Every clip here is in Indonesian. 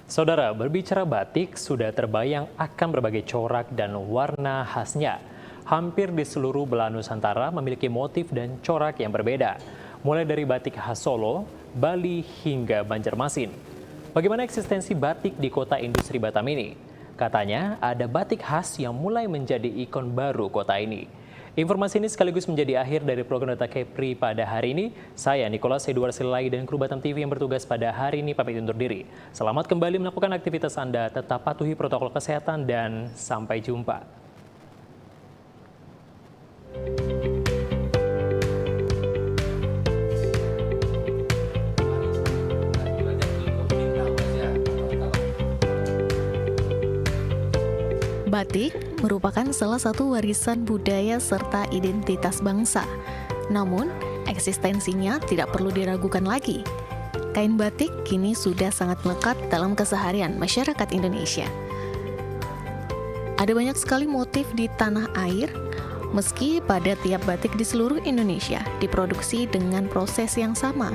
Saudara, berbicara batik sudah terbayang akan berbagai corak dan warna khasnya. Hampir di seluruh belahan Nusantara memiliki motif dan corak yang berbeda. Mulai dari batik khas Solo, Bali hingga Banjarmasin. Bagaimana eksistensi batik di kota industri Batam ini? Katanya ada batik khas yang mulai menjadi ikon baru kota ini. Informasi ini sekaligus menjadi akhir dari program Data Kepri pada hari ini. Saya Nicholas Edward Silai dan kru Batam TV yang bertugas pada hari ini pamit undur diri. Selamat kembali melakukan aktivitas Anda, tetap patuhi protokol kesehatan dan sampai jumpa. Batik merupakan salah satu warisan budaya serta identitas bangsa. Namun, eksistensinya tidak perlu diragukan lagi. Kain batik kini sudah sangat melekat dalam keseharian masyarakat Indonesia. Ada banyak sekali motif di tanah air, meski pada tiap batik di seluruh Indonesia diproduksi dengan proses yang sama.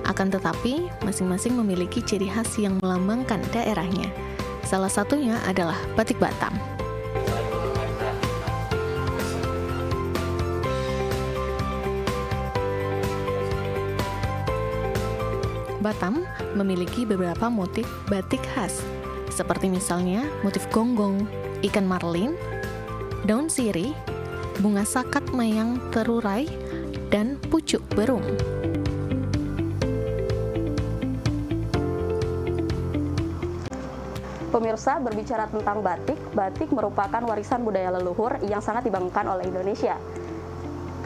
Akan tetapi, masing-masing memiliki ciri khas yang melambangkan daerahnya. Salah satunya adalah batik Batam. Batam memiliki beberapa motif batik khas, seperti misalnya motif gonggong, ikan marlin, daun sirih, bunga sakat mayang terurai, dan pucuk berung. Pemirsa, berbicara tentang batik, batik merupakan warisan budaya leluhur yang sangat dibanggakan oleh Indonesia.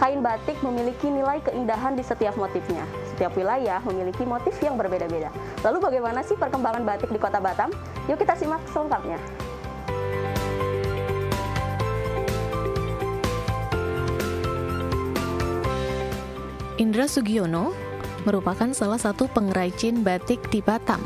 Kain batik memiliki nilai keindahan di setiap motifnya. Setiap wilayah memiliki motif yang berbeda-beda. Lalu bagaimana sih perkembangan batik di Kota Batam? Yuk kita simak selengkapnya. Indra Sugiono merupakan salah satu pengrajin batik di Batam.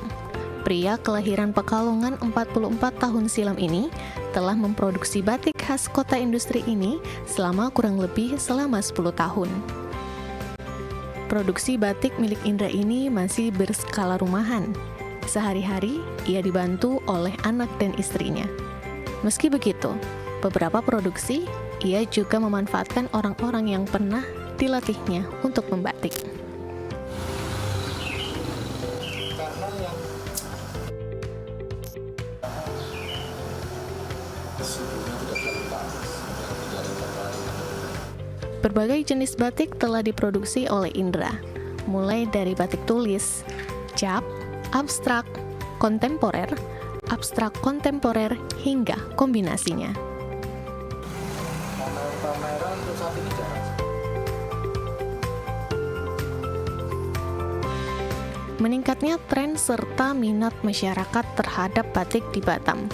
Pria kelahiran Pekalongan 44 tahun silam ini telah memproduksi batik khas kota industri ini selama kurang lebih 10 tahun. Produksi batik milik Indra ini masih berskala rumahan. Sehari-hari ia dibantu oleh anak dan istrinya. Meski begitu, beberapa produksi ia juga memanfaatkan orang-orang yang pernah dilatihnya untuk membatik. Berbagai jenis batik telah diproduksi oleh Indra, mulai dari batik tulis, cap, abstrak, kontemporer, hingga kombinasinya. Meningkatnya tren serta minat masyarakat terhadap batik di Batam.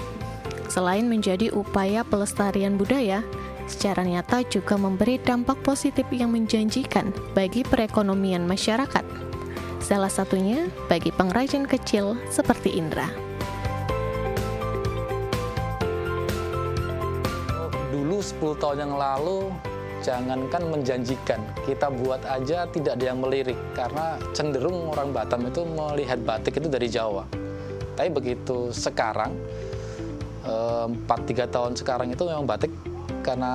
Selain menjadi upaya pelestarian budaya, secara nyata juga memberi dampak positif yang menjanjikan bagi perekonomian masyarakat. Salah satunya bagi pengrajin kecil seperti Indra. Dulu 10 tahun yang lalu, jangankan menjanjikan, kita buat aja tidak ada yang melirik. Karena cenderung orang Batam itu melihat batik itu dari Jawa. Tapi begitu sekarang, 4-3 tahun sekarang itu memang batik karena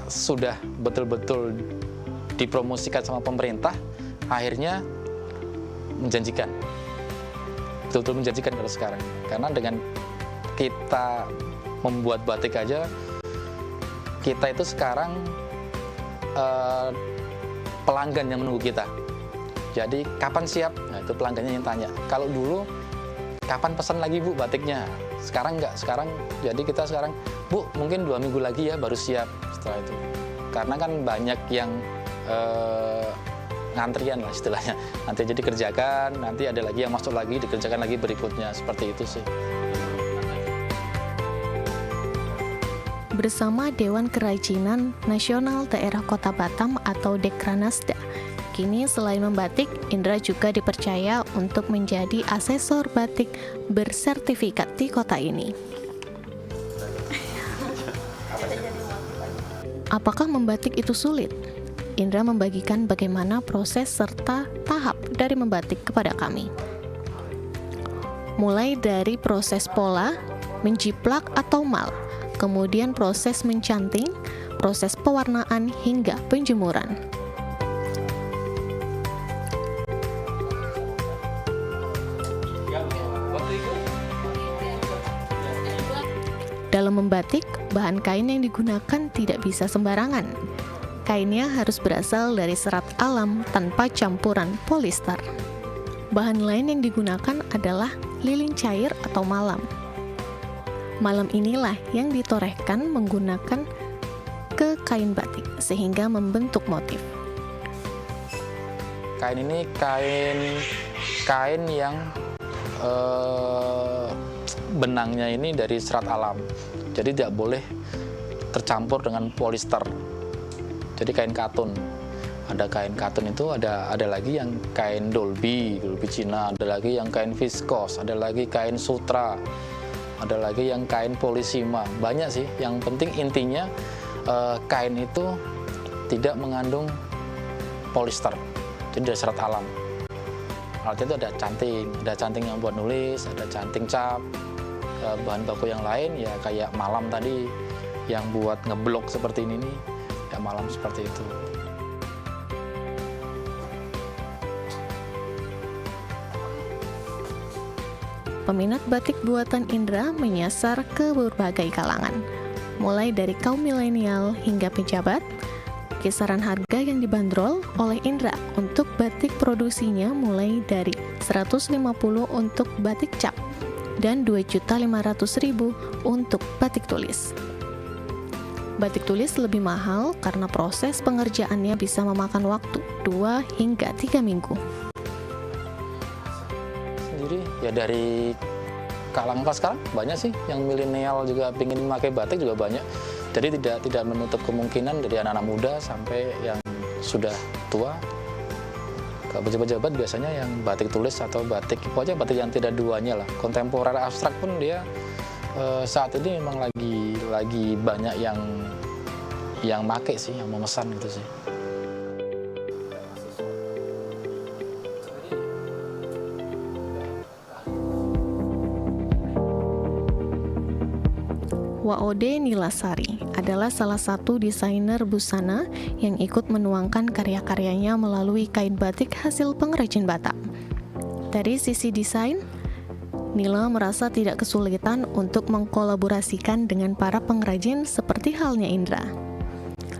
sudah betul-betul dipromosikan sama pemerintah, akhirnya menjanjikan. Betul-betul menjanjikan kalau sekarang. Karena dengan kita membuat batik aja, kita itu sekarang pelanggan yang menunggu kita. Jadi kapan siap? Nah, itu pelanggannya yang tanya. Kalau dulu, kapan pesan lagi Bu batiknya? Sekarang enggak, jadi kita sekarang, Bu mungkin 2 minggu lagi ya baru siap setelah itu. Karena kan banyak yang ngantrian lah istilahnya. Nanti jadi kerjakan, nanti ada lagi yang masuk lagi, dikerjakan lagi berikutnya, seperti itu sih. Bersama Dewan Kerajinan Nasional Daerah Kota Batam atau Dekranasda, kini selain membatik, Indra juga dipercaya untuk menjadi asesor batik bersertifikat di kota ini. Apakah membatik itu sulit? Indra membagikan bagaimana proses serta tahap dari membatik kepada kami. mulai dari proses pola, menjiplak atau mal, kemudian proses mencanting, proses pewarnaan hingga penjemuran. Dalam membatik, bahan kain yang digunakan tidak bisa sembarangan. Kainnya harus berasal dari serat alam tanpa campuran polister. Bahan lain yang digunakan adalah lilin cair atau malam. Malam inilah yang ditorehkan menggunakan ke kain batik sehingga membentuk motif. Kain ini kain yang benangnya ini dari serat alam, jadi tidak boleh tercampur dengan polister. Jadi kain katun, ada kain katun itu ada lagi yang kain Dolby Cina, ada lagi yang kain viskos, ada lagi kain sutra, ada lagi yang kain polisima. Banyak sih. Yang penting intinya kain itu tidak mengandung polister, jadi dari serat alam. Artinya itu ada canting yang buat nulis, ada canting cap. Bahan baku yang lain ya kayak malam tadi yang buat ngeblok seperti ini nih, ya malam seperti itu. Peminat batik buatan Indra menyasar ke berbagai kalangan, mulai dari kaum milenial hingga pejabat. Kisaran harga yang dibanderol oleh Indra untuk batik produksinya mulai dari 150 untuk batik cap dan 2.500.000 untuk batik tulis. Batik tulis lebih mahal karena proses pengerjaannya bisa memakan waktu 2 hingga 3 minggu. Sendiri ya dari kalangan pas sekarang banyak sih yang milenial juga ingin memakai batik juga banyak. Jadi tidak menutup kemungkinan dari anak-anak muda sampai yang sudah tua. Ke pejabat-pejabat biasanya yang batik tulis atau batik, pokoknya batik yang tidak duanya lah. Kontemporer abstrak pun dia saat ini memang lagi banyak yang make sih, yang memesan gitu sih. Waode Nilasari adalah salah satu desainer busana yang ikut menuangkan karya-karyanya melalui kain batik hasil pengrajin Batam. Dari sisi desain, Nila merasa tidak kesulitan untuk mengkolaborasikan dengan para pengrajin seperti halnya Indra.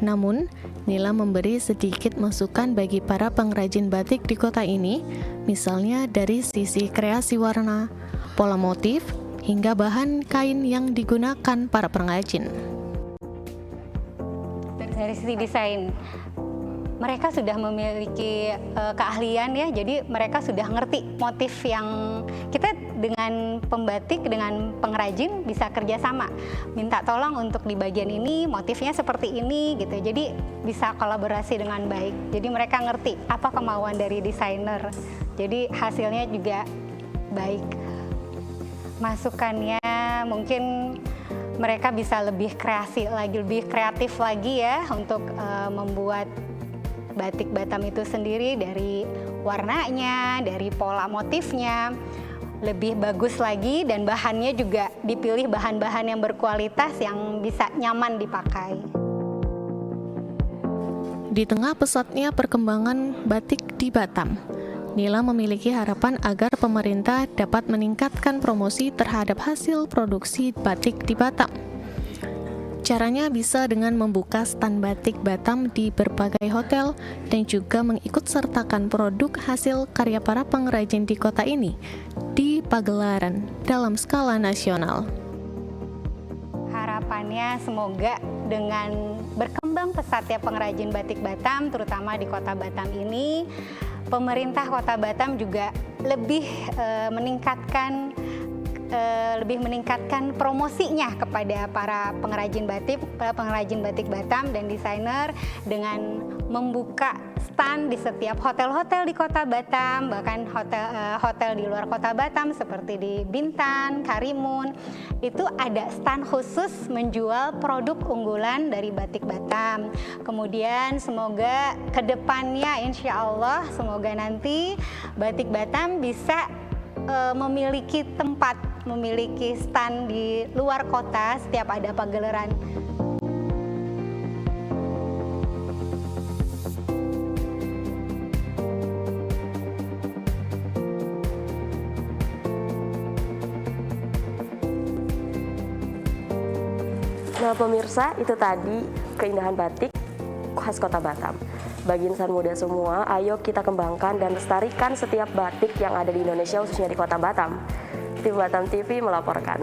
Namun, Nila memberi sedikit masukan bagi para pengrajin batik di kota ini, misalnya dari sisi kreasi warna, pola motif, hingga bahan kain yang digunakan para pengrajin. Dari sisi desain, mereka sudah memiliki keahlian ya, jadi mereka sudah ngerti motif yang kita dengan pembatik, dengan pengrajin bisa kerjasama. Minta tolong untuk di bagian ini, motifnya seperti ini gitu, jadi bisa kolaborasi dengan baik. Jadi mereka ngerti apa kemauan dari desainer, jadi hasilnya juga baik. Masukannya mungkin mereka bisa lebih kreatif lagi ya untuk membuat batik Batam itu sendiri, dari warnanya, dari pola motifnya lebih bagus lagi, dan bahannya juga dipilih bahan-bahan yang berkualitas yang bisa nyaman dipakai. Di tengah pesatnya perkembangan batik di Batam, Nila memiliki harapan agar pemerintah dapat meningkatkan promosi terhadap hasil produksi batik di Batam. Caranya bisa dengan membuka stand batik Batam di berbagai hotel dan juga mengikutsertakan produk hasil karya para pengrajin di kota ini di pagelaran dalam skala nasional. Harapannya semoga dengan berkembang pesatnya pengrajin batik Batam, terutama di kota Batam ini, pemerintah kota Batam juga lebih meningkatkan promosinya kepada para pengrajin batik Batam dan desainer dengan membuka stand di setiap hotel-hotel di kota Batam, bahkan hotel di luar kota Batam seperti di Bintan, Karimun, itu ada stand khusus menjual produk unggulan dari batik Batam. Kemudian semoga kedepannya insya Allah, semoga nanti batik Batam bisa memiliki tempat, memiliki stand di luar kota setiap ada pagelaran. Nah pemirsa, itu tadi keindahan batik khas Kota Batam. Bagi insan muda semua, ayo kita kembangkan dan lestarikan setiap batik yang ada di Indonesia, khususnya di Kota Batam. Tim Batam TV melaporkan.